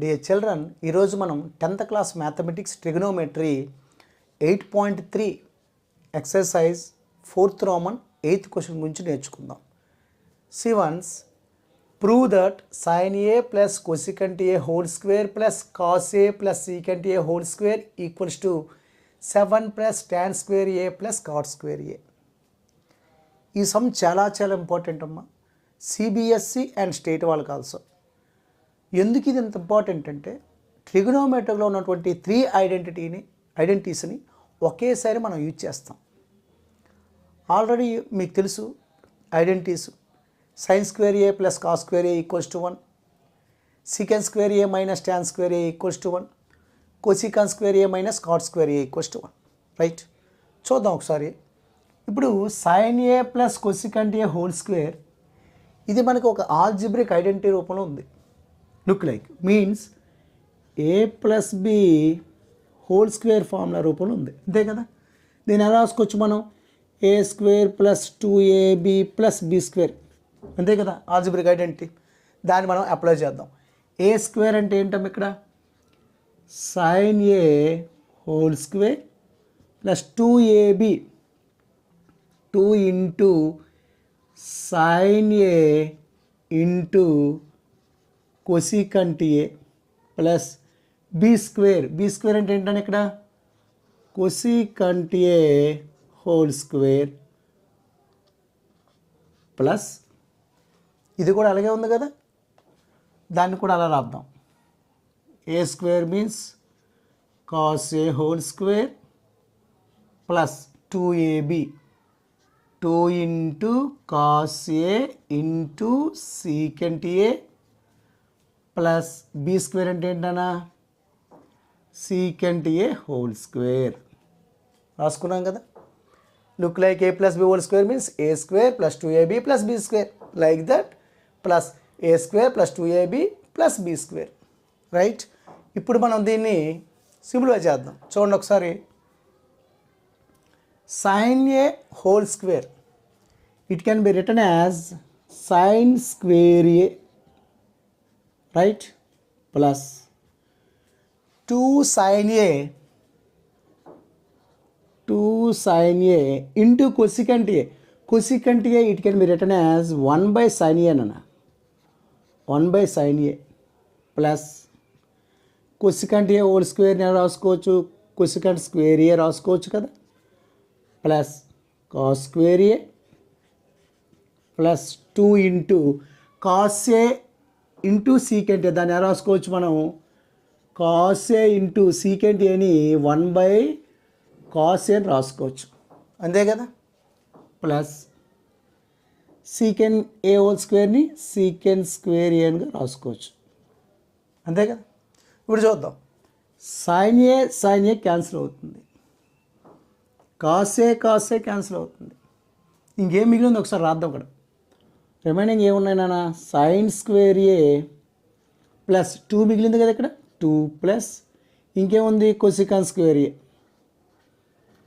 Dear children, ఈరోజు మనం 10th class mathematics trigonometry 8.3 exercise 4th roman 8th question గురించి నేర్చుకుందాం. సివన్స్ prove that sine A plus cosecant A whole square plus cos A plus secant A whole square equals to 7 plus tan square A plus cot square A. ఈ sum చాలా important అమ్మా, CBSE and state వాళ్ళకి also. ఎందుకు ఇది ఎంత important అంటే ట్రిగనోమెట్రీలో ఉన్నటువంటి 3 ఐడెంటిటీస్ని ఒకేసారి మనం యూజ్ చేస్తాం. ఆల్రెడీ మీకు తెలుసు identities. Sine square A plus cos square A equals to 1, secant square A minus tan square A equals to 1, cosecant square A minus cot square A equals to 1. Right, చూద్దాం ఒకసారి. ఇప్పుడు sine A plus cosecant A whole square ఇది మనకి ఒక algebraic identity రూపంలో ఉంది. Look like means A plus B whole square formula రూపంలో ఉంది, అంతే కదా. దీన్ని ఎలా రాసుకోవచ్చు మనం? ఏ square plus 2ab plus B square, అంతే కదా ఆల్జిబ్రిక్ ఐడెంటిటీ. దాన్ని మనం అప్లై చేద్దాం. ఏ స్క్వేర్ అంటే ఏంటం ఇక్కడ? Sine A whole square plus 2ab 2 into sine A into cosecant A plus B square. B square అంటే ఏంటంటే ఇక్కడ cosecant A whole square plus ఇది కూడా అలాగే ఉంది కదా, దాన్ని కూడా అలా రాద్దాం. A square means cos A whole square plus 2ab 2 into cos A into secant A plus B square అంటే ఏంటన్నా సీకెంట్ ఏ హోల్ స్క్వేర్. రాసుకున్నాం కదా. Look like A plus B whole square means a square plus 2ab plus B square, like that, plus a square plus 2ab plus B square. Right, ఇప్పుడు మనం దీన్ని simplify చేద్దాం. చూడండి ఒకసారి. Sine A whole square it can be written as sine square a, right, plus 2 sin a into cosecant a. Cosecant a it can be written as 1 by sin a nana, 1 by sin a plus cosecant a whole square ని రాసుకోవచ్చు, cosecant square a రాసుకోవచ్చు కదా, plus cos square a plus 2 into cos a into secant A. దాన్ని ఎలా రాసుకోవచ్చు మనం? Cos A into secant ఏని 1 by cos A అని రాసుకోవచ్చు, అంతే కదా. Plus secant A whole స్క్వేర్ని secant square ఏ అని రాసుకోవచ్చు, అంతే కదా. ఇప్పుడు చూద్దాం. సైన్ ఏ క్యాన్సిల్ అవుతుంది, కాస్ ఏ క్యాన్సిల్ అవుతుంది. ఇంకేం మిగిలింది ఒకసారి రాద్దాం. ఇక్కడ రిమైనింగ్ ఏమున్నాయి నాన్న? సైన్ స్క్వేర్ ఏ ప్లస్ 2 మిగిలింది కదా ఇక్కడ, 2 ప్లస్ ఇంకేముంది cosecant square A,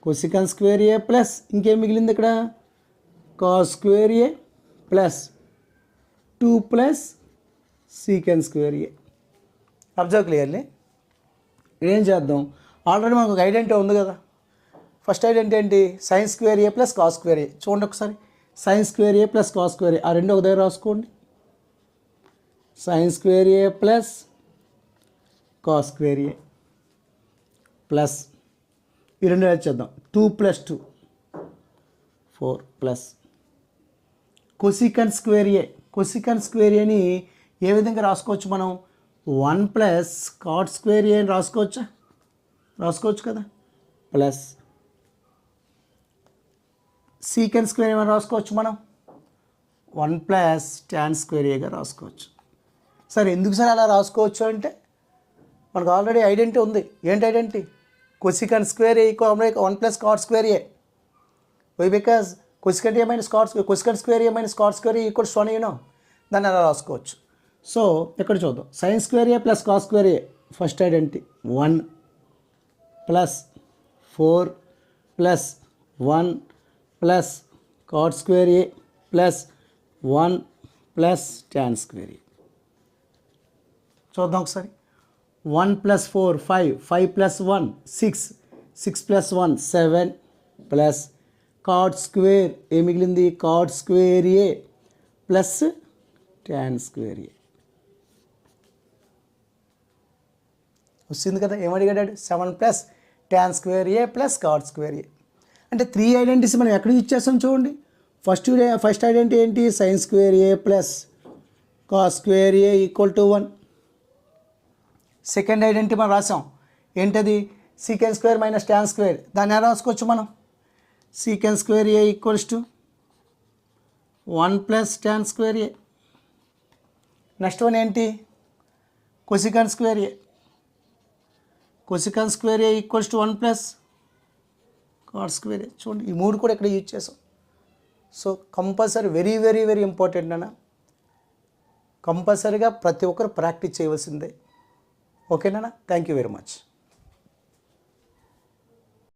cosecant square A plus ఇంకేం మిగిలింది ఇక్కడ cos square A plus 2 plus secant square A. Observe clearly. ఏం చేద్దాం? ఆల్రెడీ మనకు ఒక ఐడెంటిటీ ఉంది కదా. ఫస్ట్ ఐడెంటిటీ ఏంటి? Sine square A plus cos square A. చూడండి ఒకసారి. Sine square A plus cos square A, ఆ రెండు ఒక దగ్గర రాసుకోండి. Sine square A plus cos square A plus ఈ రెండు వచ్చేద్దాం. 2 ప్లస్ 2 4 ప్లస్ కొసికంట్ స్క్వేర్ ఏ. కొసికంట్ స్క్వేర్ ఏని ఏ విధంగా రాసుకోవచ్చు మనం? 1 ప్లస్ కాట్ స్క్వేర్ ఏ అని రాసుకోవచ్చు కదా, ప్లస్ సీకెంట్ స్క్వేర్ ఏమైనా రాసుకోవచ్చు మనం? 1 ప్లస్ టాన్ స్క్వేర్ ఏగా రాసుకోవచ్చు. సరే, ఎందుకు సార్ అలా రాసుకోవచ్చు అంటే మనకు ఆల్రెడీ ఐడెంటిటీ ఉంది. ఏంటి identity? Cosecant square A equal 1 plus cot square A. Why? Because cosecant A minus cosecant square A minus cot square A equals 1, దాన్ని అలా రాసుకోవచ్చు. సో ఇక్కడ చూద్దాం. Sine square A plus cos square A first identity 1 plus 4 plus 1 plus cot square A plus 1 plus tan square A. చూద్దాం ఒకసారి. 1 + 4 5, 5 + 1 6, 6 + 1 7 plus cot square ఏ మిగిలింది cot square A plus tan square ఏ వస్తుంది కదా. ఏమడిగాడు 7 + tan square A plus cot square ఏ. అంటే 3 identities మనం ఎక్కడ use చేస్తాం చూడండి. ఫస్ట్ ఐడెంటిటీ ఏంటి sine square A plus cos square A = 1. Second identity మనం రాసాం ఏంటది సీకెన్ స్క్వేర్ మైనస్ ట్యాన్ స్క్వేర్. దాన్ని ఎలా రాసుకోవచ్చు మనం సీకెన్ స్క్వేర్ ఏ = 1 + ట్యాన్ స్క్వేర్ ఏ. నెక్స్ట్ వన్ ఏంటి కొసికన్ square A. కొసికన్ square A = 1 + cot square A. చూడండి ఈ మూడు కూడా ఇక్కడ యూజ్ చేసాం. So compulsory very very very important అన్న. కంపల్సరీగా ప్రతి ఒక్కరు ప్రాక్టీస్ చేయవలసిందే. ఓకేనా. Thank you very much.